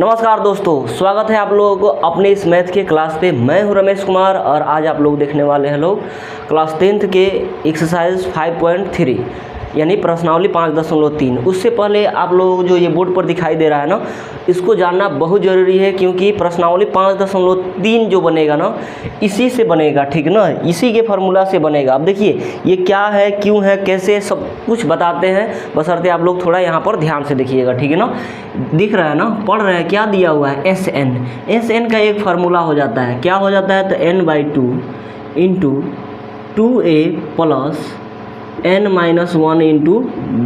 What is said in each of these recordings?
नमस्कार दोस्तों, स्वागत है आप लोगों को अपने इस मैथ के क्लास पे। मैं हूं रमेश कुमार और आज आप लोग देखने वाले हैं लोग क्लास 10th के एक्सरसाइज 5.3 यानी प्रश्नावली 5.3। उससे पहले आप लोगों को जो ये बोर्ड पर दिखाई दे रहा है ना, इसको जानना बहुत ज़रूरी है क्योंकि प्रश्नावली 5.3 जो बनेगा ना, इसी से बनेगा, ठीक ना, इसी के फार्मूला से बनेगा। अब देखिए ये क्या है, क्यों है, कैसे, सब कुछ बताते हैं, बशर्ते आप लोग थोड़ा यहाँ पर ध्यान से देखिएगा, ठीक है ना। दिख रहा है ना, पढ़ रहे हैं, क्या दिया हुआ है, एस एन का एक फार्मूला हो जाता है, क्या हो जाता है, तो n/2 into 2a plus n-1 into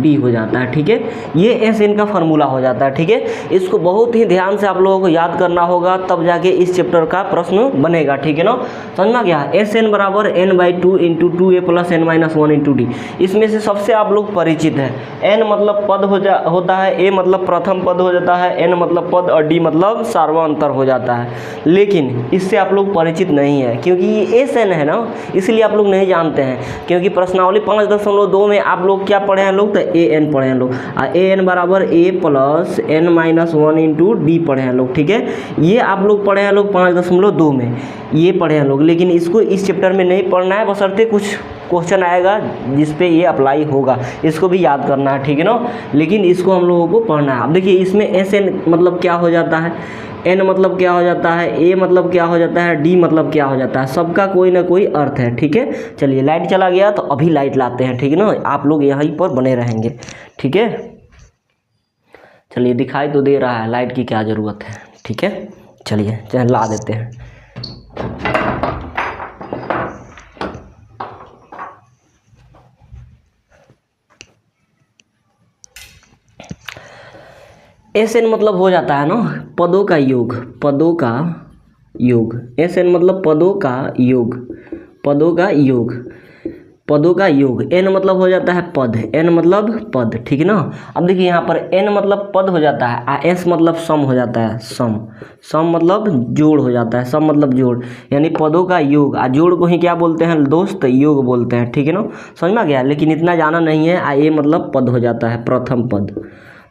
D हो जाता है, ठीक है। ये एस एन का फार्मूला हो जाता है, ठीक है। इसको बहुत ही ध्यान से आप लोगों को याद करना होगा, तब जाके इस चैप्टर का प्रश्न बनेगा, ठीक है ना। समझ में गया, एस एन बराबर n/2 into 2a plus n-1 into D. इसमें से सबसे आप लोग परिचित है, n मतलब पद होता है, a मतलब प्रथम पद हो जाता है, n मतलब पद और d मतलब सार्वअंतर हो जाता है। लेकिन इससे आप लोग परिचित नहीं है क्योंकि ये एस एन है ना, इसलिए आप लोग नहीं जानते हैं। क्योंकि प्रश्नावली 5.2 में आप लोग क्या पढ़े हैं लोग, तो ए एन पढ़े हैं लोग, ए एन बराबर a plus n-1 into D पढ़े हैं लोग, ठीक है। ये आप लोग पढ़े हैं लोग 5.2 में, ये पढ़े हैं लोग, लेकिन इसको इस चैप्टर में नहीं पढ़ना है, बशर्ते कुछ क्वेश्चन आएगा जिस पे ये अप्लाई होगा, इसको भी याद करना है, ठीक है ना। लेकिन इसको हम लोगों को पढ़ना है। अब देखिए इसमें एस एन मतलब क्या हो जाता है, एन मतलब क्या हो जाता है, ए मतलब क्या हो जाता है, डी मतलब क्या हो जाता है, सबका कोई ना कोई अर्थ है, ठीक है। चलिए लाइट चला गया तो अभी लाइट लाते हैं, ठीक है ना, आप लोग यहीं पर बने रहेंगे, ठीक है। चलिए दिखाई तो दे रहा है, लाइट की क्या ज़रूरत है, ठीक है। चलिए ला देते हैं। एस एन मतलब हो जाता है ना पदों का योग, पदों का योग। एस एन मतलब पदों का योग, पदों का योग, पदों का योग। एन मतलब हो जाता है पद, एन मतलब पद, ठीक है ना। अब देखिए यहाँ पर एन मतलब पद हो जाता है, आ एस मतलब सम हो जाता है, सम, सम मतलब जोड़ हो जाता है, सम मतलब जोड़, यानी पदों का योग। आ जोड़ को ही क्या बोलते हैं दोस्त, योग बोलते हैं, ठीक है ना, समझ में गया। लेकिन इतना जाना नहीं है, आ ए मतलब पद हो जाता है, प्रथम पद,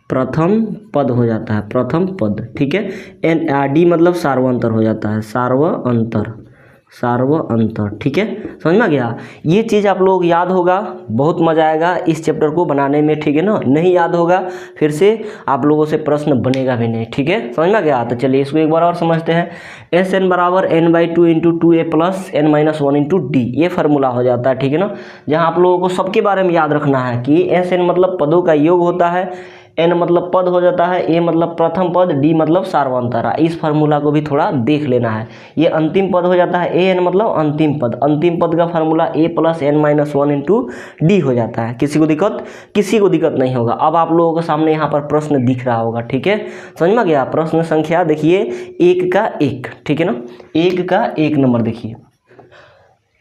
प्रथम पद हो जाता है, प्रथम पद, ठीक है। एन डी मतलब सार्वअंतर हो जाता है, सार्वअंतर, सार्वअंतर, ठीक है, समझ में गया। ये चीज़ आप लोग याद होगा, बहुत मजा आएगा इस चैप्टर को बनाने में, ठीक है ना। नहीं याद होगा फिर से आप लोगों से प्रश्न बनेगा भी नहीं, ठीक है, समझ में गया। तो चलिए इसको एक बार और समझते हैं। एस एन बराबर n/2 into 2a plus n-1 into D, ये फार्मूला हो जाता है, ठीक है ना। जहाँ आप लोगों को सबके बारे में याद रखना है कि एस एन मतलब पदों का योग होता है, एन मतलब पद हो जाता है, ए मतलब प्रथम पद, डी मतलब सार्वअंतर। इस फार्मूला को भी थोड़ा देख लेना है। ये अंतिम पद हो जाता है, ए एन मतलब अंतिम पद, अंतिम पद का फार्मूला ए प्लस n-1 इंटू डी हो जाता है। किसी को दिक्कत नहीं होगा। अब आप लोगों के सामने यहाँ पर प्रश्न दिख रहा होगा, ठीक है, समझ में गया। प्रश्न संख्या देखिए 1 का 1, ठीक है ना, 1 का 1 नंबर देखिए,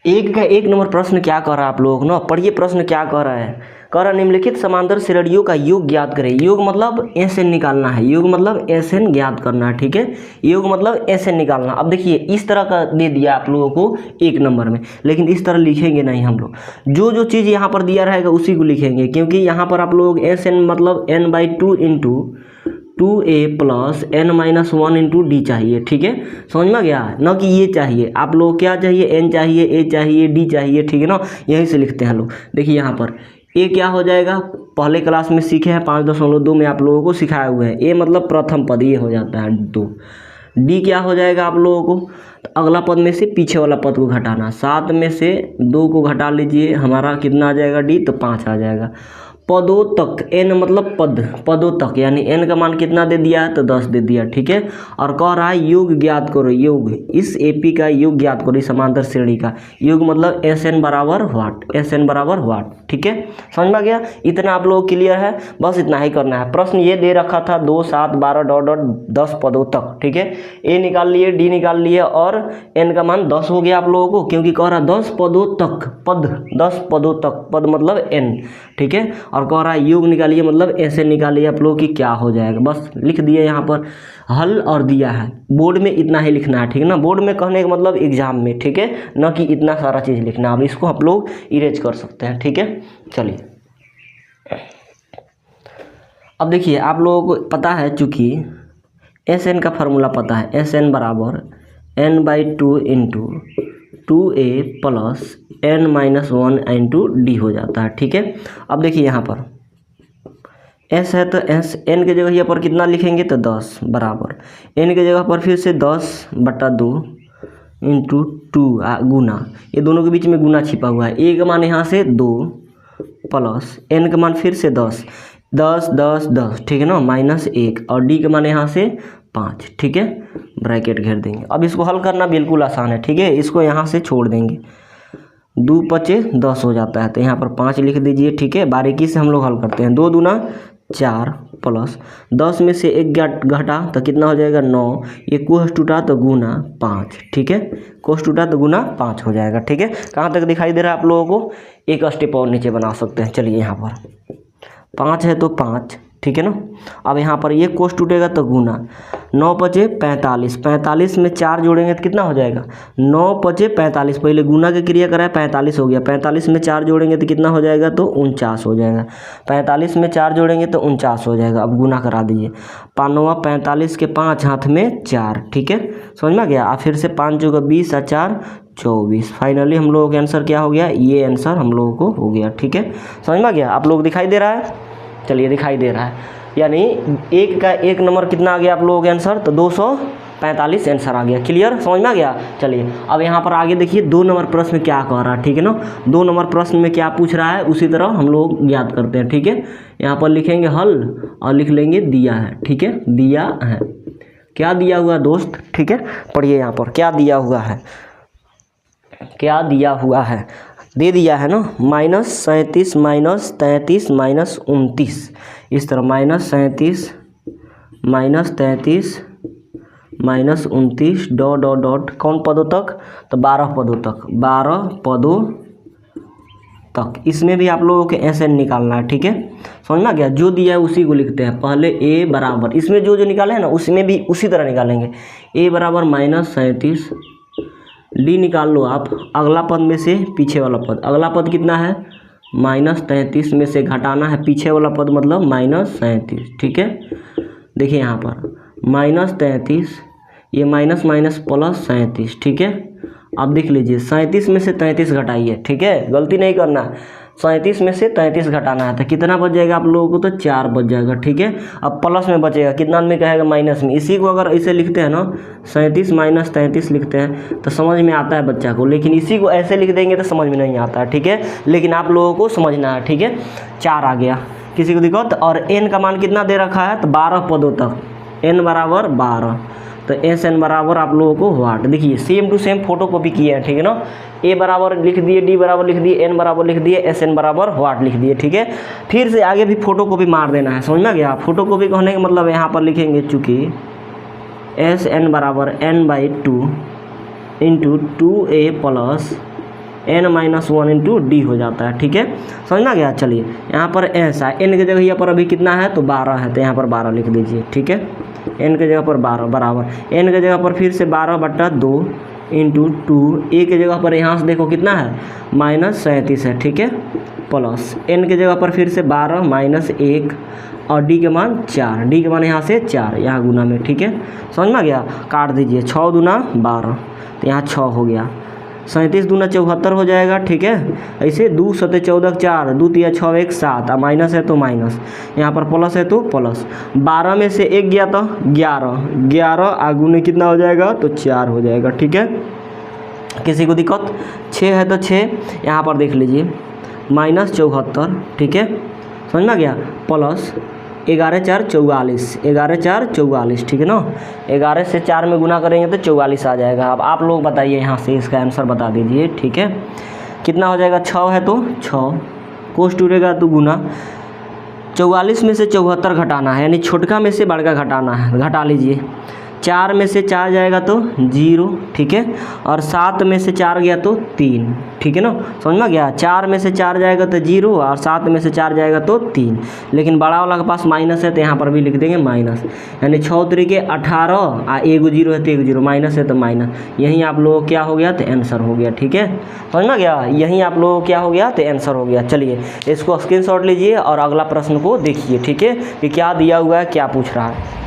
1 का 1 नंबर प्रश्न क्या कर रहा है आप लोग ना, पढ़िए प्रश्न क्या कर रहा है, कर निम्नलिखित समांतर श्रेणियों का योग ज्ञात करें। योग मतलब एस एन निकालना है, योग मतलब एस एन ज्ञात करना है, ठीक है, योग मतलब एस एन निकालना। अब देखिए इस तरह का दे दिया आप लोगों को 1 नंबर में, लेकिन इस तरह लिखेंगे नहीं हम लोग, जो चीज़ यहाँ पर दिया रहेगा उसी को लिखेंगे, क्योंकि यहाँ पर आप लोग एस एन मतलब n/2 into 2a plus n-1 into D चाहिए, ठीक है, समझ में गया। न कि ये चाहिए, आप लोग क्या चाहिए, n चाहिए, a चाहिए, d चाहिए, ठीक है ना, यहीं से लिखते हैं लोग। देखिए यहाँ पर ए क्या हो जाएगा, पहले क्लास में सीखे हैं 5.2 में आप लोगों को सिखाए हुए हैं। ए मतलब प्रथम पद, ये हो जाता है 2। डी क्या हो जाएगा आप लोगों को, तो अगला पद में से पीछे वाला पद को घटाना, 7 में से 2 को घटा लीजिए, हमारा कितना आ जाएगा डी, तो 5 आ जाएगा। पदों तक, एन मतलब पद, पदों तक, यानी एन का मान कितना दे दिया है, तो 10 दे दिया, ठीक है। और कह रहा है योग ज्ञात करो, योग, इस एपी का योग ज्ञात करो, इस समांतर श्रेणी का योग मतलब एस एन बराबर वाट, एस एन बराबर वाट, ठीक है, समझ में गया। इतना आप लोग क्लियर है, बस इतना ही करना है। प्रश्न ये दे रखा था 2, 7, 12 डॉट डॉट 10 पदों तक, ठीक है। ए निकाल लिए, डी निकाल लिए और एन का मान 10 हो गया आप लोगों को, क्योंकि कह रहा 10 पदों तक, पद 10 पदों तक, पद मतलब एन, ठीक है। और कह रहा है योग निकालिए, मतलब ऐसे निकालिए आप लोग कि क्या हो जाएगा, बस लिख दिए यहाँ पर हल और दिया है। बोर्ड में इतना ही लिखना है, ठीक है ना, बोर्ड में कहने का मतलब एग्जाम में, ठीक है, न कि इतना सारा चीज़ लिखना। अब इसको आप लोग इरेज कर सकते हैं, ठीक है। चलिए अब देखिए आप लोगों को पता है, चूँकि एस एन का फार्मूला पता है, एस एन बराबर n/2 into 2a plus n-1 into D हो जाता है। ठीक है, अब देखिए यहाँ पर s है तो s n के जगह यहाँ पर कितना लिखेंगे तो 10 बराबर n के जगह पर फिर से 10/2 इंटू 2 गुना, ये दोनों के बीच में गुना छिपा हुआ है। a का मान यहाँ से 2 प्लस n का मान फिर से 10 10 10 10, ठीक है ना, -1 और d का मान यहाँ से 5। ठीक है, ब्रैकेट घेर देंगे। अब इसको हल करना बिल्कुल आसान है। ठीक है, इसको यहाँ से छोड़ देंगे, 2 5 10 हो जाता है तो यहाँ पर 5 लिख दीजिए। ठीक है, बारीकी से हम लोग हल करते हैं। 2 दूना 4 प्लस 10 में से 1 घटा तो कितना हो जाएगा 9, ये कोस टूटा तो गुना 5। ठीक है, कोस टूटा तो गुना 5 हो जाएगा। ठीक है, कहाँ तक दिखाई दे रहा है आप लोगों को? एक स्टेप और नीचे बना सकते हैं। चलिए यहाँ पर 5 है तो 5, ठीक है ना। अब यहाँ पर ये कोस टूटेगा तो गुना 9 5 45, 45 में 4 जोड़ेंगे तो कितना हो जाएगा 9 5 45, पहले गुना की क्रिया कराए 45 हो गया, 45 में 4 जोड़ेंगे तो कितना हो जाएगा तो 49 हो जाएगा, 45 में 4 जोड़ेंगे तो 49 हो जाएगा। अब गुना करा दीजिए, 5 45 के 5 हाथ में 4। ठीक है, समझ में गया। फिर से 5 × 20 और 4 24। फाइनली हम लोगों का आंसर क्या हो गया, ये आंसर हम लोगों को हो गया। ठीक है, समझ में गया। आप लोग दिखाई दे रहा है? चलिए दिखाई दे रहा है, यानी एक का 1 नंबर कितना आ गया आप लोगों के आंसर तो 245 आंसर आ गया। क्लियर, समझ में आ गया। चलिए अब यहाँ पर आगे देखिए 2 नंबर प्रश्न में क्या कह रहा है। ठीक है ना, 2 नंबर प्रश्न में क्या पूछ रहा है उसी तरह हम लोग याद करते हैं। ठीक है, यहाँ पर लिखेंगे हल और लिख लेंगे दिया है। ठीक है, दिया है, क्या दिया हुआ दोस्त? ठीक है, पढ़िए यहाँ पर क्या दिया हुआ है, क्या दिया हुआ है, दे दिया है ना, -37 -33 -29, इस तरह -37 -33 -29 डॉट कौन पदों तक तो 12 पदों तक, 12 पदों तक। इसमें भी आप लोगों के एस एन निकालना है। ठीक है, समझ में आ गया। जो दिया है उसी को लिखते हैं, पहले a बराबर, इसमें जो जो निकाले हैं ना उसमें भी उसी तरह निकालेंगे। a बराबर -37, डी निकाल लो आप, अगला पद में से पीछे वाला पद, अगला पद कितना है -33 में से घटाना है पीछे वाला पद मतलब -37। ठीक है, देखिए यहाँ पर -33, ये माइनस माइनस प्लस 37। ठीक है, अब देख लीजिए 37 में से 33 घटाइए। ठीक है, गलती नहीं करना, 37 में से 33 घटाना है तो कितना बच जाएगा आप लोगों को तो 4 बच जाएगा। ठीक है, अब प्लस में बचेगा, कितना में कहेगा माइनस में। इसी को अगर ऐसे लिखते हैं ना 37 - 33 लिखते हैं तो समझ में आता है बच्चा को, लेकिन इसी को ऐसे लिख देंगे तो समझ में नहीं आता है। ठीक है, लेकिन आप लोगों को समझना है। ठीक है, 4 आ गया, किसी को दिक्कत? और n का मान कितना दे रखा है तो 12 पदों तक, n बराबर 12, तो एस एन बराबर आप लोगों को वाट। देखिए same to same photocopy किए हैं। ठीक है ना, ए बराबर लिख दिए, डी बराबर लिख दिए, एन बराबर लिख दिए, एस एन बराबर वाट लिख दिए। ठीक है, फिर से आगे भी फोटो कॉपी मार देना है, समझ में गया। फोटो कॉपी कहने का मतलब यहाँ पर लिखेंगे चूँकि एस एन बराबर n/2 into 2a plus n-1 into D हो जाता है। ठीक है, समझ में गया। चलिए यहाँ पर ऐसा n की जगह यहाँ पर अभी कितना है तो 12 है, तो यहाँ पर 12 लिख दीजिए। ठीक है, n की जगह पर 12 बराबर n की जगह पर फिर से 12/2 इंटू 2, a की जगह पर यहाँ से देखो कितना है -37 है। ठीक है, प्लस n की जगह पर फिर से 12 -1 और d के मान 4, d के मान यहाँ से 4, यहाँ गुना में। ठीक है, समझ में गया। काट दीजिए, 6 दूना 12 तो यहाँ 6 हो गया, 37 दूना 74 हो जाएगा। ठीक है, ऐसे 2 7 14 4, 2 3 6 1 7, और माइनस है तो माइनस, यहाँ पर प्लस है तो प्लस। 12 में से 1 गया तो 11, 11 आगुने कितना हो जाएगा तो 4 हो जाएगा। ठीक है, किसी को दिक्कत? 6 है तो 6, यहाँ पर देख लीजिए -74। ठीक है, समझ में गया, प्लस 11 4 44, 11 4 44। ठीक है ना, 11 से 4 में गुना करेंगे तो 44 आ जाएगा। अब आप लोग बताइए, यहाँ से इसका आंसर बता दीजिए। ठीक है, कितना हो जाएगा, 6 है तो 6, कोस टूटेगा तो गुना, 44 में से 74 घटाना है, यानी छोटका में से बड़का घटाना है, घटा लीजिए। 4 में से 4 जाएगा तो 0। ठीक है, और 7 में से 4 गया तो 3। ठीक है ना, समझ में गया। 4 में से 4 जाएगा तो 0 और 7 में से 4 जाएगा तो 3, लेकिन बड़ा वाला के पास माइनस है तो यहाँ पर भी लिख देंगे माइनस, यानी 6 तरीके 18 और 1 0 है तो 1 0, माइनस है तो माइनस। यहीं आप लोगों को क्या हो गया तो आंसर हो गया। ठीक है, समझ में गया, यहीं आप लोगों को क्या हो गया तो आंसर हो गया। चलिए इसको स्क्रीनशॉट लीजिए और अगला प्रश्न को देखिए। ठीक है, कि क्या दिया हुआ है, क्या पूछ रहा है।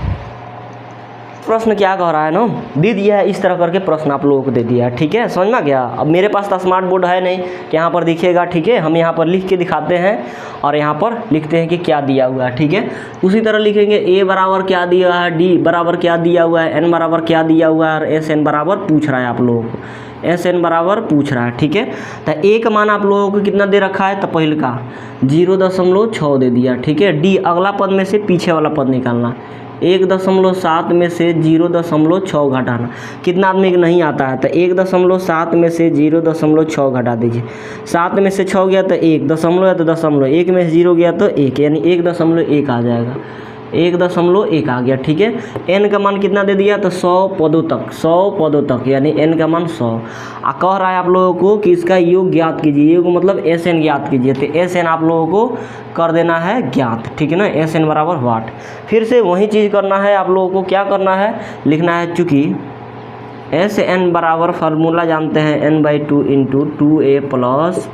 प्रश्न क्या कह रहा है ना, दे दिया है इस तरह करके प्रश्न आप लोगों को दे दिया है, ठीक है, समझ में गया। अब मेरे पास तो स्मार्ट बोर्ड है नहीं कि यहाँ पर दिखेगा, ठीक है, हम यहाँ पर लिख के दिखाते हैं और यहाँ पर लिखते हैं कि क्या दिया हुआ है, ठीक है। उसी तरह लिखेंगे ए बराबर क्या दिया है, डी बराबर क्या दिया हुआ है, एन बराबर क्या दिया हुआ है और एस एन बराबर पूछ रहा है आप लोगों को, एस एन बराबर पूछ रहा है, ठीक है। तो ए का मान आप लोगों को कितना दे रखा है, तो पहले का 0.6 दे दिया, ठीक है। डी अगला पद में से पीछे वाला पद निकालना, 1.7 में से 0.6 घटाना, कितना आदमी को नहीं आता है, तो 1.7 में से 0.6 घटा दीजिए, 7 में से 6 गया तो 1, दशमलव है तो दशमलव, 1 में से 0 गया तो 1, यानी 1.1 आ जाएगा, 1.1 आ गया, ठीक है। एन का मान कितना दे दिया, तो 100 पदों तक, 100 पदों तक, यानी एन का मान 100। कह रहा है आप लोगों को कि इसका योग ज्ञात कीजिए, योग मतलब एस एन ज्ञात कीजिए, तो एस एन आप लोगों को कर देना है ज्ञात, ठीक है ना, एस एन बराबर वाट। फिर से वही चीज़ करना है आप लोगों को, क्या करना है, लिखना है, चूँकि एस एन बराबर फार्मूला जानते हैं n/2 into 2a plus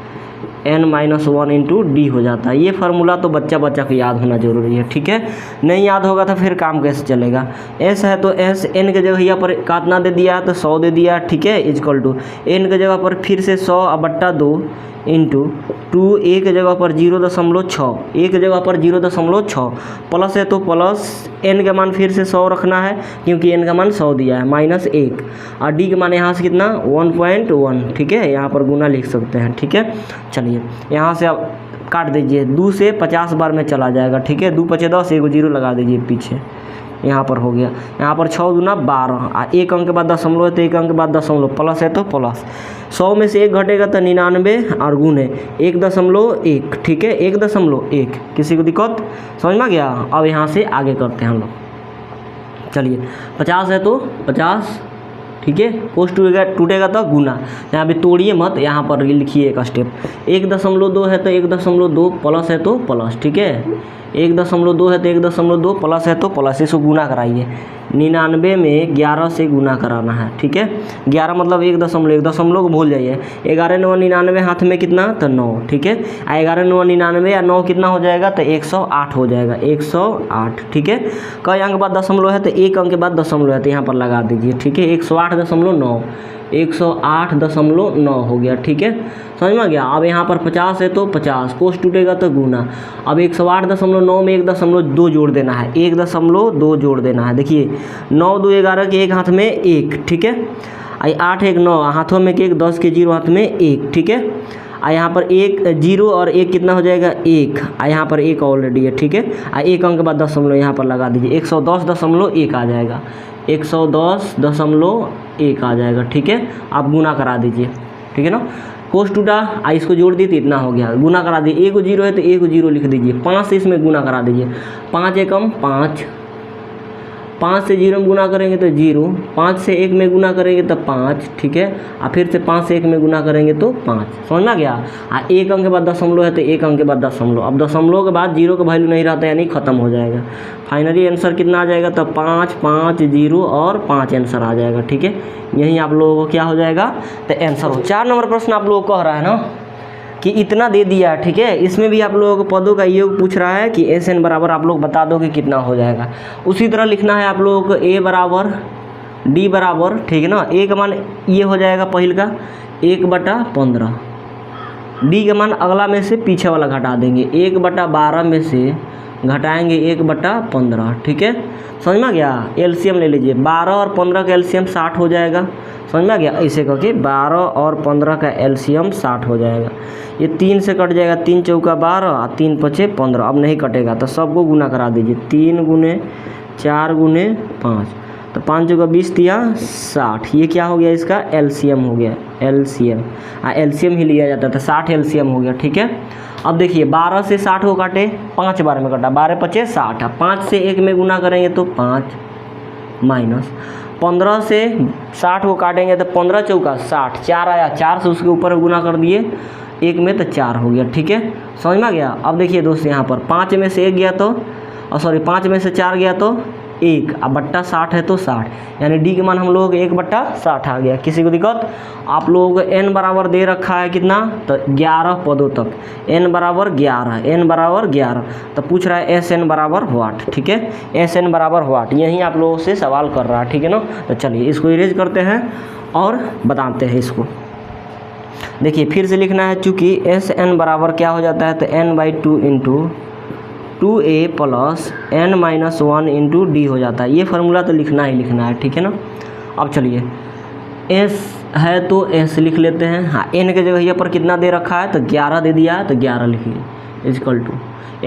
n-1 into D हो जाता है। ये फार्मूला तो बच्चा को याद होना जरूरी है, ठीक है, नहीं याद होगा तो फिर काम कैसे चलेगा। एस है तो एस, एन के जगह यहाँ पर कितना दे दिया है, तो 100 दे दिया, ठीक है, इजकल टू एन के जगह पर फिर से 100/2 इंटू 2, ए के जगह पर 0.6, ए के जगह पर 0.6 प्लस है तो प्लस एन का मान फिर से 100 रखना है क्योंकि एन का मान 100 दिया है, -1 और डी का मान यहाँ से कितना 1.1, ठीक है, यहाँ पर गुना लिख सकते हैं, ठीक है। चलिए यहाँ से आप काट दीजिए, 2 से 50 बार में चला जाएगा, ठीक है, 2 5 10, 1 0 लगा दीजिए पीछे, यहाँ पर हो गया, यहाँ पर 6 दूना 12, 1 अंक के बाद दशमलव है तो 1 अंक के बाद दशमलव, प्लस है तो प्लस, 100 में से 1 घटेगा तो 99 और गुने 1.1, ठीक है, 1.1, किसी को दिक्कत समझ में गया। अब यहाँ से आगे करते हैं हम लोग, चलिए 50 है तो 50, ठीक है, कोस टूटेगा तो गुना, यहाँ पे तोड़िए मत, यहाँ पर लिखिए एक स्टेप, 1.2 है तो 1.2 प्लस है तो प्लस, ठीक है, 1.2 है तो 1.2 प्लस है तो प्लस, इसको गुना कराइए, 99 में 11 से गुना कराना है, ठीक है, 11 मतलब 1 दशमलव को भूल जाइए, 11 9 99 हाथ में कितना तो 9, ठीक है, 11 9 99 या 9 कितना हो जाएगा तो 108 हो जाएगा, 108, ठीक है। कई अंक बाद दशमलव है तो 1 अंक के बाद दशमलव है तो यहाँ पर लगा दीजिए, ठीक है, 108.9, 108.9 हो गया, ठीक है, समझ में गया। अब यहाँ पर 50 है तो 50, कोस टूटेगा तो गुना, अब 108.9 में 1.2 जोड़ देना है, 1.2 जोड़ देना है, देखिए 9 2 11 के एक हाथ में 1, ठीक है, 8 1 9 हाथों में 1, 10 के 0 हाथ में 1, ठीक है, यहाँ पर 1 0 और 1 कितना हो जाएगा 1, यहाँ पर 1 ऑलरेडी है, ठीक है, 1 अंक के बाद दशमलव यहाँ पर लगा दीजिए, 110.1 आ जाएगा, 110.1 आ जाएगा, ठीक है। आप गुना करा दीजिए, ठीक है ना, कोस टूटा, इसको जोड़ दिए तो इतना हो गया, गुना करा दिए, 1 0 है तो 1 0 लिख दीजिए, 5 से इसमें गुना करा दीजिए, 5 एकम 5, 5 से 0 में गुना करेंगे तो 0, 5 से 1 में गुना करेंगे तो 5, ठीक है, और फिर से 5 से 1 में गुना करेंगे तो 5, समझ में गया। 1 अंक के बाद दशमलव है तो 1 अंक के बाद दशमलव, अब दशमलव के बाद 0 का वैल्यू नहीं रहता यानी ख़त्म हो जाएगा, फाइनली आंसर कितना आ जाएगा तो 5 5 0 और 5 आंसर आ जाएगा, ठीक है, यही आप लोगों को क्या हो जाएगा तो आंसर हो। 4 नंबर प्रश्न आप लोगों को कह रहा है ना कि इतना दे दिया, ठीक है, इसमें भी आप लोगों को पदों का योग पूछ रहा है कि एस एन बराबर आप लोग बता दो कि कितना हो जाएगा। उसी तरह लिखना है आप लोगों को ए बराबर डी बराबर, ठीक है ना, ए का मान ये हो जाएगा पहले का 1/15, डी का मान अगला में से पीछे वाला घटा देंगे, 1/12 में से घटाएंगे 1/15, ठीक है, समझ में गया। एलसीएम ले लीजिए, 12 और 15 का एलसीएम 60 हो जाएगा, समझ में गया, ऐसे करके 12 और 15 का एलसीएम 60 हो जाएगा, ये 3 से कट जाएगा, 3 चौका 12 और 3 पचे 15, अब नहीं कटेगा तो सबको गुना करा दीजिए, 3 गुने 4 गुने 5, तो 5 चौका 20 दिया 60, ये क्या हो गया इसका एलसीएम हो गया, एलसीएम, एलसीएम ही लिया जाता था, 60 एलसीएम हो गया, ठीक है। अब देखिए 12 से 60 को काटे, 5 बार में कटा, 12 पचे 60, 5 से 1 में गुना करेंगे तो 5 माइनस 15 से 60 को काटेंगे तो 15 चौका 60, 4 आया, 4 से उसके ऊपर गुना कर दिए 1 में तो 4 हो गया, ठीक है, समझ में गया। अब देखिए दोस्त यहाँ पर 5 में से 1 गया तो 5 में से 4 गया तो 1 अब बट्टा 60 है तो 60, यानी डी के मान हम लोग 1/60 आ गया। किसी को दिक्कत? आप लोग n बराबर दे रखा है कितना, तो 11 पदों तक, n बराबर 11, तो पूछ रहा है SN बराबर व्हाट। ठीक है, SN बराबर व्हाट, यही आप लोगों से सवाल कर रहा है। ठीक है ना, तो चलिए इसको इरेज करते हैं और बताते हैं इसको। देखिए फिर से लिखना है, चूँकि SN बराबर क्या हो जाता है, तो n/2 into 2a plus n-1 into D हो जाता है। ये फार्मूला तो लिखना ही लिखना है। ठीक है ना, अब चलिए s है तो s लिख लेते हैं। हाँ, n के जगह यहाँ पर कितना दे रखा है, तो 11 दे दिया है, तो 11 लिखिए इजकल टू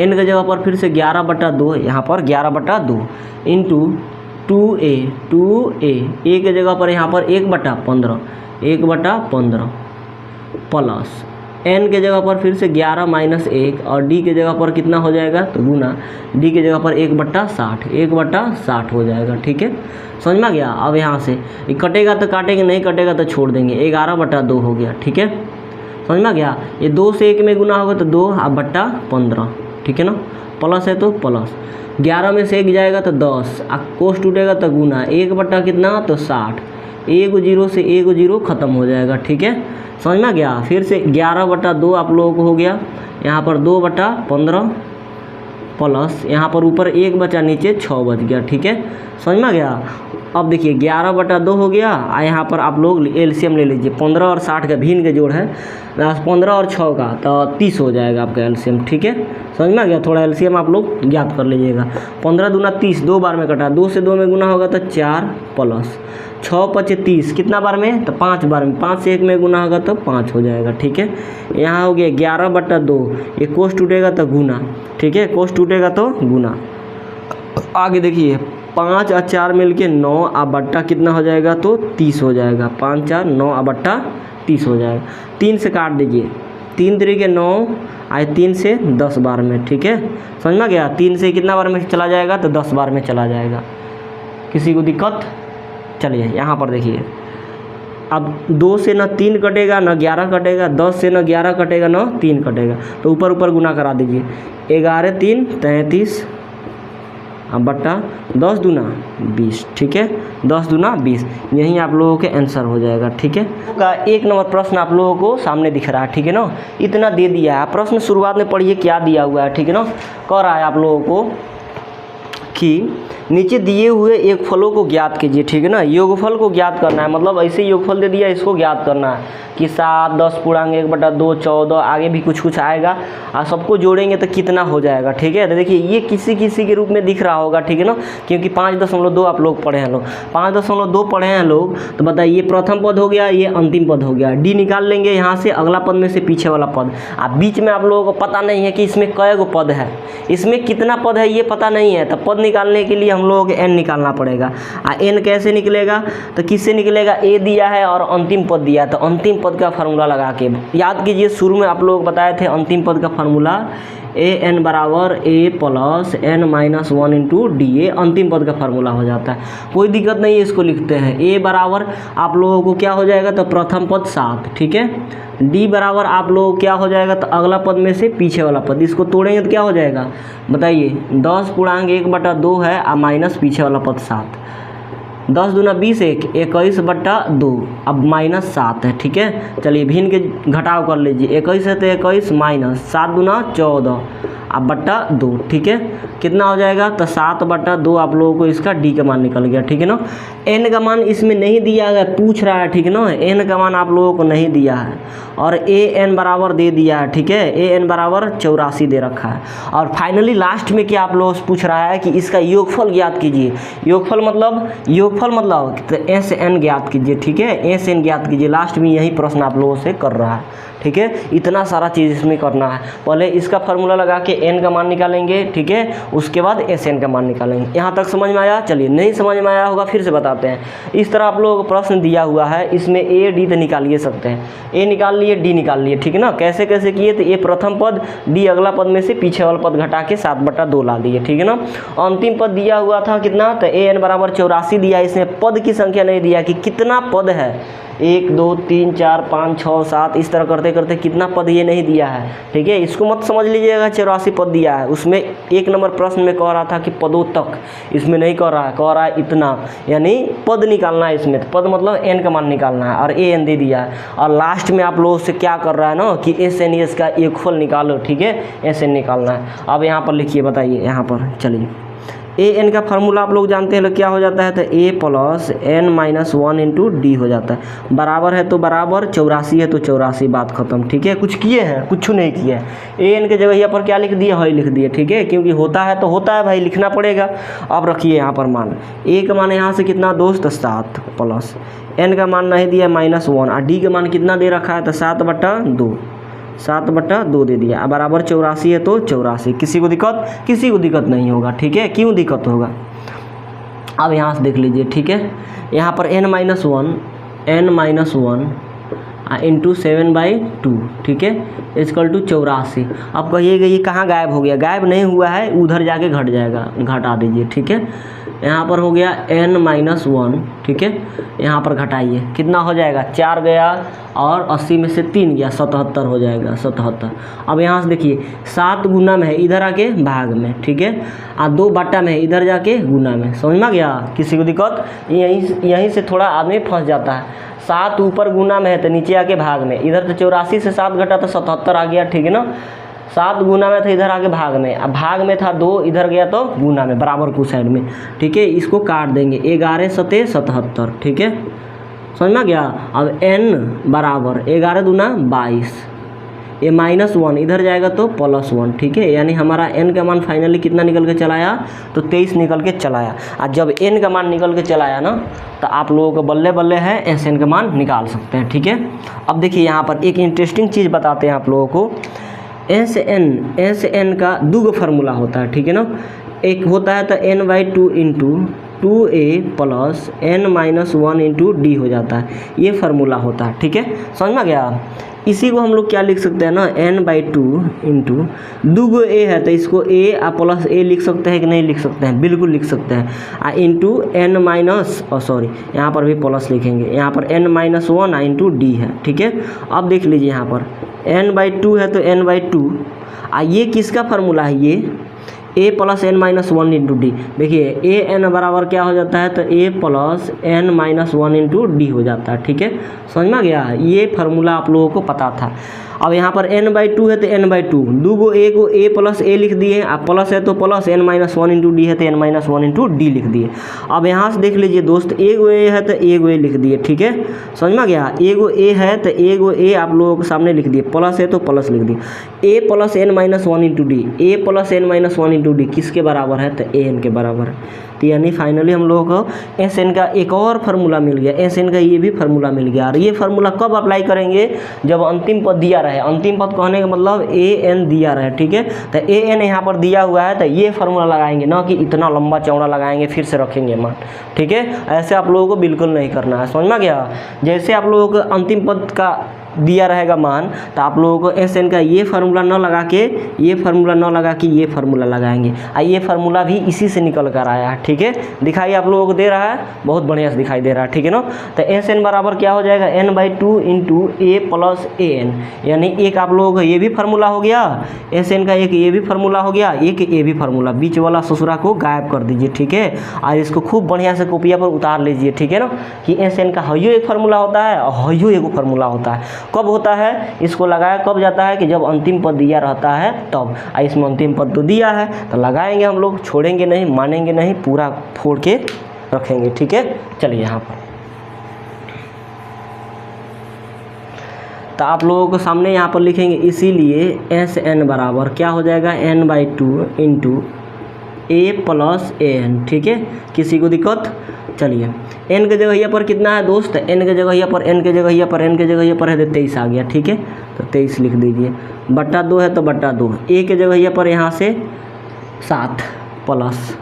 n के जगह पर फिर से 11/2, यहाँ पर 11/2 इंटू 2a a के जगह पर यहाँ पर 1/15 प्लस n के जगह पर फिर से 11 - 1 और d के जगह पर कितना हो जाएगा, तो गुना d के जगह पर 1/60 हो जाएगा। ठीक है, समझ में आ गया। अब यहाँ से ये कटेगा तो काटेंगे, नहीं कटेगा तो छोड़ देंगे, 11/2 हो गया। ठीक है, समझ में आ गया। ये 2 से 1 में गुना होगा तो 2 बट्टा 15। ठीक है ना, प्लस है तो प्लस, 11 में से 1 जाएगा तो 10, कोस टूटेगा तो गुना 1 कितना, तो 60, 1 0 से 1 0 खत्म हो जाएगा। ठीक है, समझ में आ गया। फिर से 11/2 आप लोगों को हो गया, यहाँ पर 2/15 प्लस यहाँ पर ऊपर 1 बचा, नीचे 6 बच गया। ठीक है, समझ में आ गया। अब देखिए 11/2 हो गया, यहाँ पर आप लोग एलसीएम ले लीजिए, 15 और 60 का भिन्न के जोड़ है, 15 और 6 का तो 30 हो जाएगा आपका एलसीएम। ठीक है, समझ में आ गया। थोड़ा एलसीएम आप लोग ज्ञात कर लीजिएगा। 15 दूना 30, 2 बार में कटा, 2 से 2 में गुना होगा तो 4 प्लस 6 × 5 = 30, कितना बार में, तो 5 बार में, 5 से 1 में गुना होगा तो 5 हो जाएगा। ठीक है, यहाँ हो गया 11/2, ये कोस टूटेगा तो गुना। ठीक है, कोस टूटेगा तो गुना। आगे देखिए 5 और 4 मिलके 9 अब बट्टा कितना हो जाएगा, तो 30 हो जाएगा। 5 4 9 अब बट्टा 30 हो जाएगा। 3 से काट दीजिए, 3 3 9 आए, 3 से 10 बार में। ठीक है, समझ में गया। 3 से कितना बार में चला जाएगा, तो 10 बार में चला जाएगा। किसी को दिक्कत? चलिए यहाँ पर देखिए, अब 2 से ना 3 कटेगा, ना 11 कटेगा, 10 से ना 11 कटेगा, ना 3 कटेगा, तो ऊपर ऊपर गुना करा दीजिए। 11 3 33 अब बट्टा 10 दूना 20। ठीक है, 10 दूना 20, यही आप लोगों के आंसर हो जाएगा। ठीक है, का 1 नंबर प्रश्न आप लोगों को सामने दिख रहा है। ठीक है ना, इतना दे दिया है। प्रश्न शुरुआत में पढ़िए क्या दिया हुआ है। ठीक है ना, कह रहा है आप लोगों को कि नीचे दिए हुए एक फलों को ज्ञात कीजिए। ठीक है ना, योगफल को ज्ञात करना है, मतलब ऐसे योगफल दे दिया, इसको ज्ञात करना है कि 7 10 पूर्णांक 1/2 14, आगे भी कुछ कुछ आएगा और सबको जोड़ेंगे तो कितना हो जाएगा। ठीक है, तो देखिए ये किसी किसी के रूप में दिख रहा होगा। ठीक है ना, क्योंकि 5.2 आप लोग पढ़े हैं, लोग 5.2 पढ़े हैं लोग, तो बताइए प्रथम पद हो गया, ये अंतिम पद हो गया। डी निकाल लेंगे यहाँ से, अगला पद में से पीछे वाला पद। अब बीच में आप लोगों को पता नहीं है कि इसमें कै गो पद है, इसमें कितना पद है ये पता नहीं है, तो पद निकालने के लिए हम लोगों को n निकालना पड़ेगा। n कैसे निकलेगा, तो किससे निकलेगा, a दिया है और अंतिम पद दिया है, तो अंतिम पद का फार्मूला लगा के याद कीजिए। शुरू में आप लोग बताए थे अंतिम पद का फार्मूला an बराबर a plus n-1 into d, a अंतिम पद का फार्मूला हो जाता है। कोई दिक्कत नहीं है, इसको लिखते हैं। a बराबर आप लोगों को क्या हो जाएगा, तो प्रथम पद 7। ठीक है, d बराबर आप लोगों को क्या हो जाएगा, तो अगला पद में से पीछे वाला पद। इसको तोड़ेंगे तो क्या हो जाएगा, बताइए 10 पूर्णांक 1/2 है और माइनस पीछे वाला पद 7, 10 दूना 20 21/2, अब -7 है। ठीक है, चलिए भिन्न के घटाव कर लीजिए, 21 है तो 21 माइनस 7 दूना 14 अब बट्टा 2। ठीक है, कितना हो जाएगा, तो 7/2 आप लोगों को इसका डी का मान निकल गया। ठीक है ना, एन का मान इसमें नहीं दिया है, पूछ रहा है। ठीक है ना, एन का मान आप लोगों को नहीं दिया है और ए एन बराबर दे दिया है। ठीक है, ए एन बराबर 84 दे रखा है। और फाइनली लास्ट में क्या आप लोगों से पूछ रहा है कि इसका योगफल ज्ञात कीजिए। योगफल मतलब तो एस एन ज्ञात कीजिए। ठीक है, एस एन ज्ञात कीजिए। लास्ट में यही प्रश्न आप लोगों से कर रहा है। ठीक है, इतना सारा चीज़ इसमें करना है। पहले इसका फार्मूला लगा के एन का मान निकालेंगे। ठीक है, उसके बाद एस एन का मान निकालेंगे। यहाँ तक समझ में आया? चलिए, नहीं समझ में आया होगा फिर से बताते हैं। इस तरह आप लोगों को प्रश्न दिया हुआ है, इसमें ए डी तो निकालिए सकते हैं। ए निकाल लिए, डी निकाल लिए। ठीक है ना, कैसे कैसे किए, तो ए प्रथम पद, डी अगला पद में से पीछे वाला पद घटा के 7/2 ला दिए। ठीक है ना, अंतिम पद दिया हुआ था कितना, तो ए एन बराबर 84 दिया। इसमें पद की संख्या नहीं दिया कि कितना पद है, 1 2 3 4 5 6 7 इस तरह करते करते कितना पद ये नहीं दिया है, ठीक है। इसको मत समझ लीजिएगा 84 पद दिया है, उसमें 1 नंबर प्रश्न में कह रहा था कि पदों तक, इसमें नहीं कह रहा है इतना, यानी पद निकालना है इसमें। तो पद मतलब n का मान निकालना है और an दे दिया है। और लास्ट में आप लोगों से क्या कर रहा है ना कि SN का योगफल निकालो, ठीक है, SN निकालना है। अब यहाँ पर लिखिए, बताइए यहाँ पर, चलिए an का फार्मूला आप लोग जानते हैं क्या हो जाता है, तो a plus n minus 1 into D हो जाता है। बराबर है तो बराबर, 84 है तो 84, बात खत्म, ठीक है। कुछ किए हैं, कुछ नहीं किया है। an के जगह यहाँ पर क्या लिख दिए, है लिख दिए, ठीक है, क्योंकि होता है तो होता है भाई, लिखना पड़ेगा। अब रखिए यहाँ पर मान, a का मान यहाँ से कितना दोस्त 7 प्लस n का मान नहीं दिया -1 और d का मान कितना दे रखा है, तो 7/2, 7/2 दे दिया। अब बराबर 84 है तो 84। किसी को दिक्कत नहीं होगा, ठीक है। क्यों दिक्कत होगा, अब यहाँ से देख लीजिए, ठीक है। यहाँ पर n-1 इंटू 7/2, ठीक है, इक्वल टू 84। अब कहिएगा ये कहाँ गायब हो गया, गायब नहीं हुआ है, उधर जाके घट जाएगा, घटा दीजिए, ठीक है। यहाँ पर हो गया n-1, ठीक है, यहाँ पर घटाइए, कितना हो जाएगा, 4 गया और 80 में से 3 गया, 77 हो जाएगा, 77। अब यहाँ से देखिए 7 गुना में है, इधर आके भाग में, ठीक है, और 2 बट्टा में है, इधर जाके गुना में। समझ में गया, किसी को दिक्कत, यहीं से थोड़ा आदमी फंस जाता है। 7 ऊपर गुना में है तो नीचे आके भाग में, इधर तो 84 से 7 घटा तो 77 आ गया, ठीक है ना। 7 गुना में था, इधर आके भाग में, अब भाग में था 2, इधर गया तो गुना में, बराबर को साइड में, ठीक है। इसको काट देंगे, 11 सते 77, ठीक है, समझ में गया। अब n बराबर 11 दूना 22, ये -1 इधर जाएगा तो +1, ठीक है। यानी हमारा n का मान फाइनली कितना निकल के चला आया, तो 23 निकल के चला आया। और जब n का मान निकल के चला आया ना, तो आप लोगों को बल्ले बल्ले है SN का मान निकाल सकते हैं, ठीक है। अब देखिए यहाँ पर एक इंटरेस्टिंग चीज़ बताते हैं आप लोगों को। SN का 2 फार्मूला होता है, ठीक है ना। एक होता है तो n/2 into 2a plus n-1 into D हो जाता है, ये फार्मूला होता है, ठीक है, समझ में गया। इसी को हम लोग क्या लिख सकते हैं ना, n/2 इंटू 2 a है तो इसको a प्लस a लिख सकते हैं कि नहीं लिख सकते हैं, बिल्कुल लिख सकते हैं। इंटू n- यहाँ पर भी प्लस लिखेंगे, यहाँ पर n-1 इंटू डी है, ठीक है। अब देख लीजिए यहाँ पर n/2 है तो n/2, ये किसका फार्मूला है, ये a plus n-1 into D. देखिए an बराबर क्या हो जाता है, तो a plus n-1 into D हो जाता है, ठीक है, समझ में गया। ये फार्मूला आप लोगों को पता था। अब यहाँ पर n/2 है तो n/2, 2 को a प्लस a लिख दिए, अब प्लस है तो प्लस n-1 इंटू डी है तो n-1 इंटू डी लिख दिए। अब यहाँ से देख लीजिए दोस्त, a है तो a लिख दिए, ठीक है, समझ में गया। a है तो a आप लोगों के सामने लिख दिए, प्लस है तो प्लस लिख दिए। a plus n-1 into D, a plus n-1 into D किसके बराबर है, तो an के बराबर है। तो यानी फाइनली हम लोगों को SN का एक और फार्मूला मिल गया, SN का ये भी फार्मूला मिल गया। और ये फार्मूला कब अप्लाई करेंगे, जब अंतिम पद दिया रहे। अंतिम पद कहने का मतलब AN दिया रहे, ठीक है। तो AN यहाँ पर दिया हुआ है तो ये फार्मूला लगाएंगे, ना कि इतना लंबा चौड़ा लगाएंगे फिर से रखेंगे मान, ठीक है। ऐसे आप लोगों को बिल्कुल नहीं करना है, समझ में गया। जैसे आप लोगों को अंतिम पद का दिया रहेगा मान, तो आप लोगों को SN का ये फार्मूला न लगा के, ये फार्मूला न लगा के ये फार्मूला लगाएंगे। ये फार्मूला भी इसी से निकल कर आया है, ठीक है। दिखाई आप लोगों को दे रहा है, बहुत बढ़िया से दिखाई दे रहा है, ठीक है ना। तो SN बराबर क्या हो जाएगा, n/2 into a plus an, यानी एक आप लोगों को ये भी फार्मूला हो गया, SN का एक ये भी फार्मूला हो गया, एक ये भी फार्मूला, बीच वाला ससुरा को गायब कर दीजिए, ठीक है। और इसको खूब बढ़िया से कॉपिया पर उतार लीजिए, ठीक है ना, कि SN का हयो एक फार्मूला होता है और हयो एक फार्मूला होता है। कब होता है, इसको लगाया कब जाता है कि जब अंतिम पद दिया रहता है तब। इसमें अंतिम पद तो दिया है तो लगाएंगे हम लोग, छोड़ेंगे नहीं, मानेंगे नहीं, पूरा फोड़ के रखेंगे, ठीक है। चलिए यहाँ पर तो आप लोगों को सामने यहाँ पर लिखेंगे, इसीलिए SN बराबर क्या हो जाएगा, n/2 into a plus an, ठीक है। किसी को दिक्कत, चलिए n के जगह यहाँ पर कितना है दोस्त, n के जगह यहाँ पर n के जगह यहाँ पर n के जगह यहाँ पर है तो 23 आ गया, ठीक है। तो 23 लिख दीजिए, /2 है तो /2, a के जगह यहाँ पर यहाँ से 7 प्लस,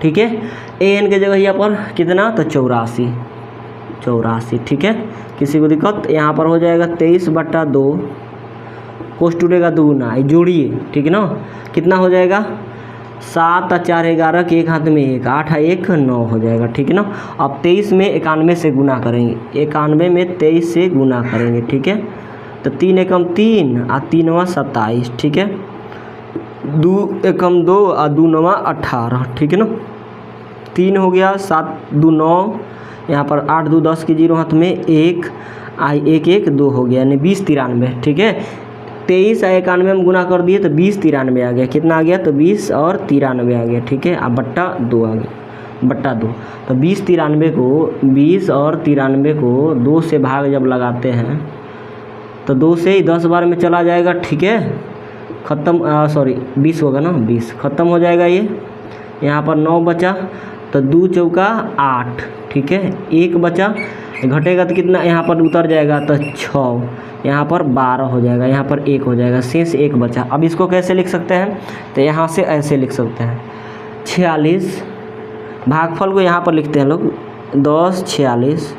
ठीक है। an के जगह यहाँ पर कितना, तो 84, ठीक है। किसी को दिक्कत, यहाँ पर हो जाएगा 23/2, कोस टूटेगा 2 गुना, जोड़िए, ठीक है ना, कितना हो जाएगा 7 और 4 11 के एक हाथ में 1, 8 और 1 9 हो जाएगा, ठीक है ना। अब 23 में 91 से गुना करेंगे, 91 में 23 से गुना करेंगे, ठीक है। तो 3 एकम 3 और 3 27, ठीक है। 2 एकम 2 और 2 9 18, ठीक है ना। 3 हो गया, 7 2 9, यहाँ पर 8 2 10 की 0 हाथ में 1 आई 1 1 2 हो गया, यानी 20 93, ठीक है। 23 और 91 में गुना कर दिए तो 20 93 आ गया। कितना आ गया? तो 20 और 93 आ गया, ठीक है। अब बट्टा 2 आ गया, बट्टा 2। तो 20 93 को 20 और 93 को 2 से भाग जब लगाते हैं तो 2 से ही 10 बार में चला जाएगा, ठीक है। ख़त्म, सॉरी 20 होगा ना, 20 ख़त्म हो जाएगा ये। यहाँ पर 9 बचा, तो 2 चौका 8, ठीक है। 1 बचा, घटेगा तो कितना यहाँ पर उतर जाएगा, तो 6, यहाँ पर 12 हो जाएगा, यहाँ पर 1 हो जाएगा, शेष 1 बचा। अब इसको कैसे लिख सकते हैं? तो यहाँ से ऐसे लिख सकते हैं, 46, भागफल को यहाँ पर लिखते हैं लोग 10 46,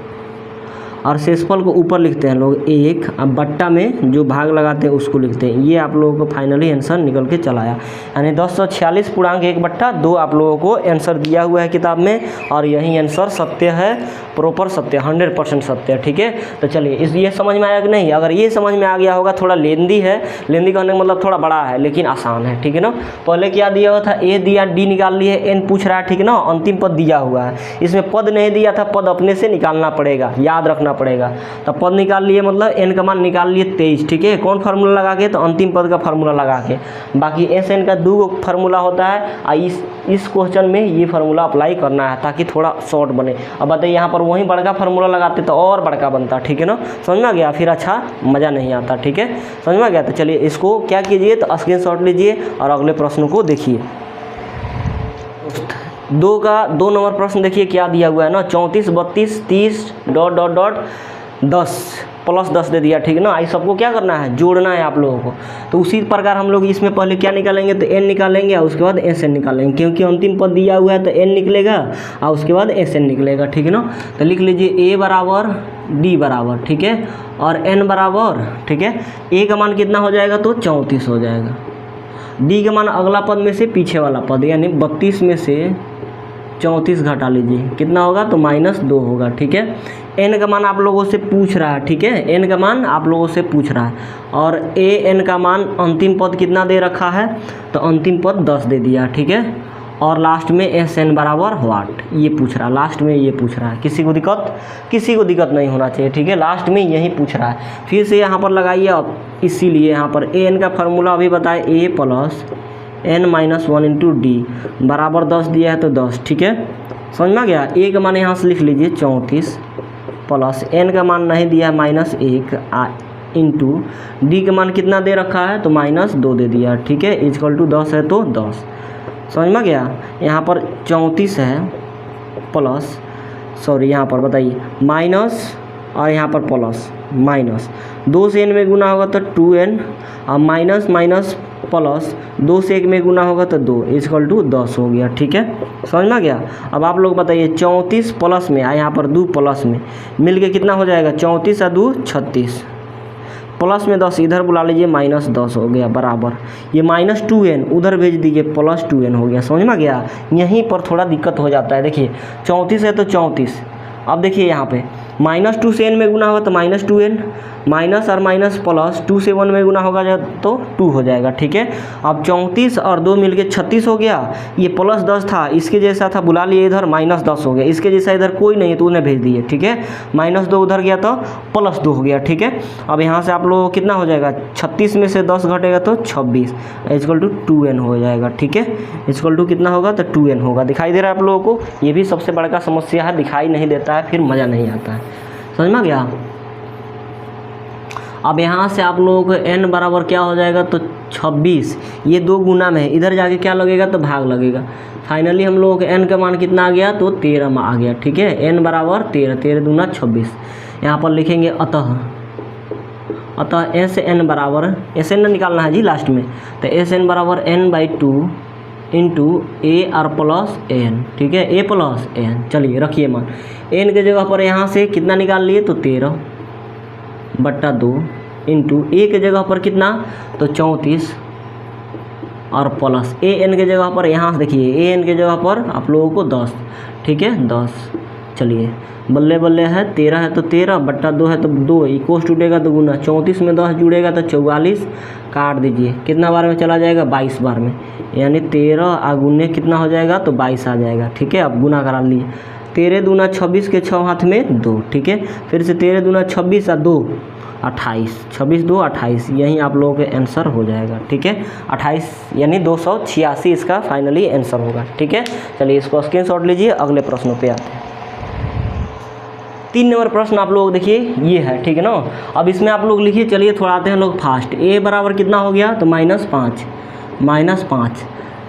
और शेषफल को ऊपर लिखते हैं लोग 1। अब बट्टा में जो भाग लगाते हैं उसको लिखते हैं। ये आप लोगों को फाइनली आंसर निकल के चला आया, यानी 1046 पूर्णांक 1/2 आप लोगों को आंसर दिया हुआ है किताब में, और यही आंसर सत्य है, प्रॉपर सत्य, 100% सत्य है, ठीक है। तो चलिए ये समझ में आया कि नहीं? अगर ये समझ में आ गया होगा, थोड़ा लेंदी है, लेंदी कहने का मतलब थोड़ा बड़ा है लेकिन आसान है, ठीक है ना। पहले क्या दिया हुआ था? ए दिया, डी निकाल लिए, एन पूछ रहा है, ठीक है ना। अंतिम पद दिया हुआ है, इसमें पद नहीं दिया था, पद अपने से निकालना पड़ेगा, याद रखना पड़ेगा। तो पद निकाल लिए, मतलब एन का मान निकाल लिए 23, ठीक है। कौन फार्मूला लगा के? तो अंतिम पद का फार्मूला लगा के। बाकी एस एन का 2 फार्मूला होता है, और इस क्वेश्चन में ये फार्मूला अप्लाई करना है ताकि थोड़ा शॉर्ट बने। अब बताइए यहाँ पर वहीं बड़का फार्मूला लगाते तो और बड़का बनता, ठीक है ना। समझ में आ गया? फिर अच्छा मज़ा नहीं आता, ठीक है। समझ में आ गया? तो चलिए इसको क्या कीजिए, तो स्क्रीनशॉट लीजिए और अगले प्रश्न को देखिए। 2 नंबर प्रश्न देखिए क्या दिया हुआ है ना, 34 32 30 ... 10 प्लस 10 दे दिया, ठीक है ना। इस सबको क्या करना है? जोड़ना है आप लोगों को। तो उसी प्रकार हम लोग इसमें पहले क्या निकालेंगे, तो एन निकालेंगे और उसके बाद एस एन निकालेंगे, क्योंकि अंतिम पद दिया हुआ है तो एन निकलेगा और उसके बाद एस एन निकलेगा, ठीक है ना। तो लिख लीजिए ए बराबर डी बराबर, ठीक है, और एन बराबर, ठीक है। ए का मान कितना हो जाएगा? तो 34 हो जाएगा। डी का मान अगला पद में से पीछे वाला पद, यानी 32 में से 34 घटा लीजिए, कितना होगा? तो -2 होगा, ठीक है। एन का मान आप लोगों से पूछ रहा है, ठीक है। एन का मान आप लोगों से पूछ रहा है, और ए एन का मान अंतिम पद कितना दे रखा है? तो अंतिम पद 10 दे दिया, ठीक है। और लास्ट में एस एन बराबर वाट, ये पूछ रहा है, लास्ट में ये पूछ रहा है। किसी को दिक्कत नहीं होना चाहिए, ठीक है। लास्ट में यही पूछ रहा है। फिर से यहाँ पर लगाइए, अब इसीलिए यहाँ पर ए एन का फार्मूला अभी बताए, ए प्लस n - 1 × डी बराबर 10 दिया है तो 10, ठीक है। समझ में आ गया? ए का मान यहाँ से लिख लीजिए 34 प्लस n का मान नहीं दिया है -1 इंटू डी का मान कितना दे रखा है? तो -2 दे दिया, ठीक है। = 10 है तो 10। समझ में आ गया? यहाँ पर 34 है प्लस, सॉरी यहाँ पर बताइए माइनस, और यहाँ पर प्लस माइनस, 2 से n में गुना होगा तो 2n, और माइनस माइनस प्लस 2 से 1 में गुना होगा तो 2 = 10 हो गया, ठीक है। समझ में आ गया? अब आप लोग बताइए 34 प्लस में, यहाँ पर 2 प्लस में मिल के कितना हो जाएगा? 34 और 2 36, प्लस में 10 इधर बुला लीजिए, -10 हो गया बराबर, ये -2n उधर भेज दीजिए, +2n हो गया। समझ में आ गया? यहीं पर थोड़ा दिक्कत हो जाता है। देखिए 34 है तो 34, अब देखिए यहाँ पे -2 से n में गुना होगा तो -2n, माइनस और माइनस प्लस 2 से 1 में गुना होगा तो 2 हो जाएगा, ठीक है। अब 34 और 2 मिलके 36 हो गया। ये +10 था, इसके जैसा था, बुला लिए इधर, -10 हो गया। इसके जैसा इधर कोई नहीं है तो उन्हें भेज दिए, ठीक है। -2 उधर गया तो +2 हो गया, ठीक है। अब यहाँ से आप लोगों को कितना हो जाएगा? 36 में से 10 घटेगा तो 26 = 2n हो जाएगा, ठीक है। = कितना होगा? तो 2n होगा। दिखाई दे रहा है आप लोगों को? ये भी सबसे बड़ा समस्या है, दिखाई नहीं देता है फिर मज़ा नहीं आता है। समझ में आ गया? अब यहाँ से आप लोगों को n बराबर क्या हो जाएगा? तो 26, ये 2 गुना में है, इधर जाके क्या लगेगा? तो भाग लगेगा। फाइनली हम लोगों को n का मान कितना आ गया? तो 13 में आ गया, ठीक है। n बराबर 13, 13 दूना 26। यहाँ पर लिखेंगे अतः Sn बराबर, Sn निकालना है जी लास्ट में, तो Sn बराबर n/2 into a r plus n, ठीक है, a प्लस एन। चलिए रखिए मान, n के जगह पर यहाँ से कितना निकाल लिए? तो 13/2 इंटू ए के जगह पर कितना? तो 34 और प्लस ए एन के जगह पर यहाँ से देखिए ए एन के जगह पर आप लोगों को 10, ठीक है 10। चलिए बल्ले बल्ले है 13 है तो 13 बट्टा 2 है तो 2 इक्वस टूटेगा तो गुना 34 में 10 जुड़ेगा तो 44, काट दीजिए कितना बार में चला जाएगा 22 बार में, यानी 13 आगुने कितना हो जाएगा तो 22 आ जाएगा, ठीक है। अब गुना करा लिए 13 दूना 26 के 6 हाथ में 2, ठीक है। फिर से 13 दूना 26 और 2 28, 26 2 28, यही आप लोगों के आंसर हो जाएगा, ठीक है। 28 यानी 286 इसका फाइनली आंसर होगा, ठीक है। चलिए इसको स्क्रीनशॉट लीजिए, अगले प्रश्नों पे आते हैं। 3 नंबर प्रश्न आप लोग देखिए ये है, ठीक है ना। अब इसमें आप लोग लिखिए, चलिए थोड़ा आते हैं लोग फास्ट। ए बराबर कितना हो गया तो -5,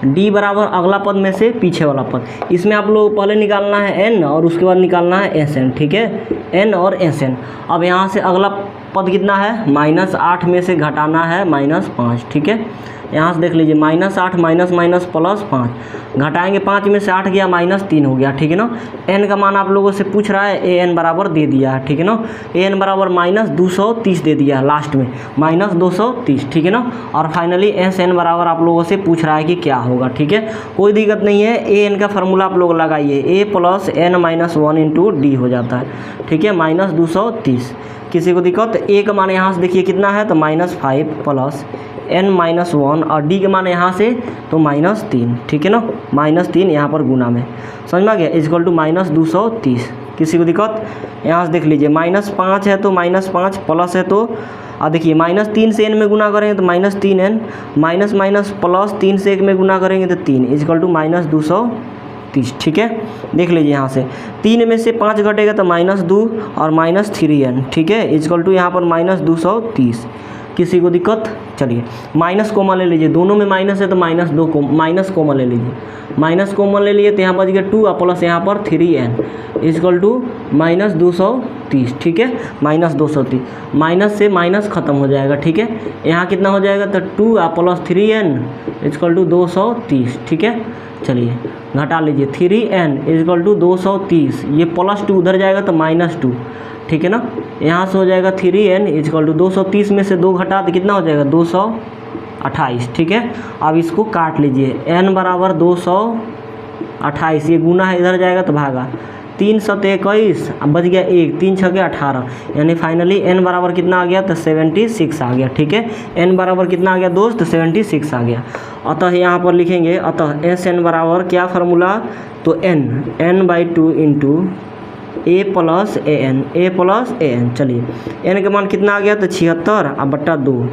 डी बराबर अगला पद में से पीछे वाला पद। इसमें आप लोग पहले निकालना है एन और उसके बाद निकालना है एस एन, ठीक है, एन और एस एन। अब यहाँ से अगला पद कितना है -8 में से घटाना है -5, ठीक है। यहाँ से देख लीजिए -8 माइनस प्लस 5, घटाएंगे 5 में से 8 गया -3 हो गया, ठीक है ना। एन का मान आप लोगों से पूछ रहा है, ए एन बराबर दे दिया है, ठीक है ना। ए एन बराबर -230 दे दिया है लास्ट में, -230, ठीक है ना। और फाइनली एस एन बराबर आप लोगों से पूछ रहा है कि क्या होगा, ठीक है। कोई दिक्कत नहीं है, ए एन का फार्मूला आप लोग लगाइए, ए प्लस एन -1 इंटू डी हो जाता है, ठीक है, -230। किसी को दिक्कत, ए का मान यहाँ से देखिए कितना है तो -5 प्लस n-1 और d के मान यहाँ से तो -3, ठीक है ना, -3 यहाँ पर गुना में, समझ में आ गया, इजकल टू -230। किसी को दिक्कत, यहाँ से देख लीजिए -5 है तो -5 प्लस है तो देखिए -3 से n में गुना करेंगे तो -3n, माइनस प्लस 3 से 1 में गुना करेंगे तो 3, इजकल टू -230, ठीक है। देख लीजिए यहाँ से 3 में से 5 घटेगा तो -2 और -3n, ठीक है, इजकल टू यहाँ पर -230। किसी को दिक्कत, चलिए माइनस कॉमन ले लीजिए, दोनों में माइनस है तो -2 को माइनस कॉमन ले लीजिए, माइनस कॉमन ले लिए तो यहाँ बच गया 2 और प्लस यहाँ पर 3n इजकल टू -230, ठीक है, -230। माइनस से माइनस खत्म हो जाएगा, ठीक है। यहाँ कितना हो जाएगा तो 2 और प्लस 3n इजकल टू 230, ठीक है। चलिए घटा लीजिए 3n इजकल टू 230, ये +2 उधर जाएगा तो -2, ठीक है ना। यहाँ से हो जाएगा 3n इजकल टू 230 में से 2 घटा तो कितना हो जाएगा 228, ठीक है। अब इसको काट लीजिए, n बराबर 228, ये गुना है इधर जाएगा तो भागा, 3 7 21, अब बच गया 1, 3 6 18, यानी फाइनली n बराबर कितना आ गया तो 76 आ गया, ठीक है। n बराबर कितना आ गया दोस्त तो 76 आ गया। अतः यहाँ पर लिखेंगे, अतः एस एन बराबर क्या फार्मूला तो n/2 into A plus A N, चलिए n का मान कितना आ गया तो 76 और बट्टा 2,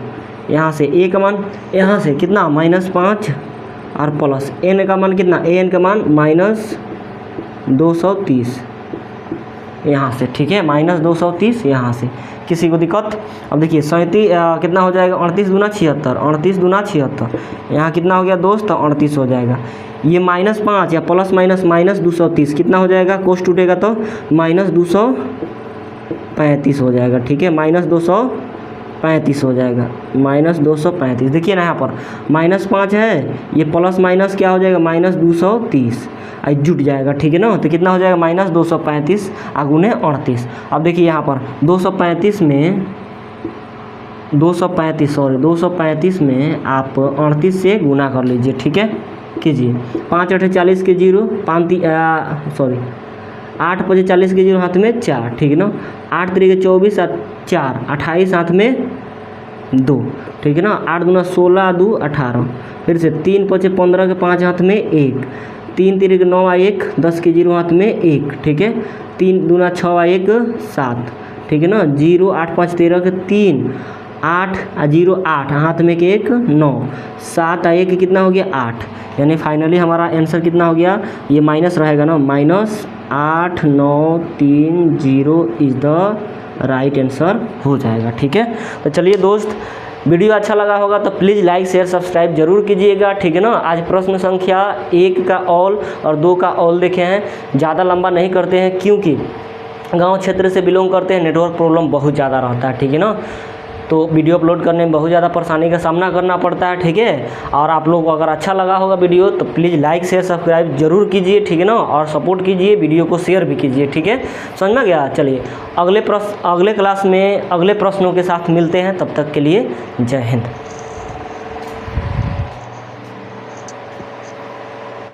यहाँ से ए का मान यहाँ से कितना -5 और प्लस n का मान कितना, ए एन का मान -230 यहाँ से, ठीक है, -230 यहाँ से। किसी को दिक्कत, अब देखिए 37 कितना हो जाएगा 38 दूना 76, 38 दूना 76, यहाँ कितना हो गया दोस्त तो 38 हो जाएगा। ये -5 या प्लस माइनस -230 कितना हो जाएगा, कोस टूटेगा तो -235 हो जाएगा, ठीक है, -235 हो जाएगा, -235। देखिए ना यहाँ पर -5 है, ये प्लस माइनस क्या हो जाएगा -230 जुट जाएगा, ठीक है ना। तो कितना हो जाएगा -235 गुने 38। अब देखिए यहाँ पर 235 में आप 38 से गुना कर लीजिए, ठीक है, कीजिए। 5 8 40 के 0, 8 5 40 के 0 हाथ में 4, ठीक है ना। 8 3 के 24 और 4 28 हाथ में 2, ठीक है ना। 8 दूना 16 2 18, फिर से 3 5 15 के 5 हाथ में 1, 3 3 के 9 और 1 10 के 0 हाथ में 1, ठीक है। 3 दूना 6 और 1 7, ठीक है ना। 0 8 5 13 के 3, 8 और 0 8 हाथ में के 1 9, 7 और 1 कितना हो गया 8, यानी फाइनली हमारा आंसर कितना हो गया, ये माइनस रहेगा ना, -8930 इज़ द राइट आंसर हो जाएगा, ठीक है। तो चलिए दोस्त, वीडियो अच्छा लगा होगा तो प्लीज़ लाइक शेयर सब्सक्राइब जरूर कीजिएगा, ठीक है ना। आज प्रश्न संख्या 1 का ऑल और 2 का ऑल देखे हैं, ज़्यादा लंबा नहीं करते हैं क्योंकि गांव क्षेत्र से बिलोंग करते हैं, नेटवर्क प्रॉब्लम बहुत ज़्यादा रहता है, ठीक है ना। तो वीडियो अपलोड करने में बहुत ज़्यादा परेशानी का सामना करना पड़ता है, ठीक है। और आप लोग को अगर अच्छा लगा होगा वीडियो तो प्लीज़ लाइक शेयर सब्सक्राइब जरूर कीजिए, ठीक है ना, और सपोर्ट कीजिए, वीडियो को शेयर भी कीजिए, ठीक है। समझ में गया। चलिए अगले क्लास में अगले प्रश्नों के साथ मिलते हैं, तब तक के लिए जय हिंद।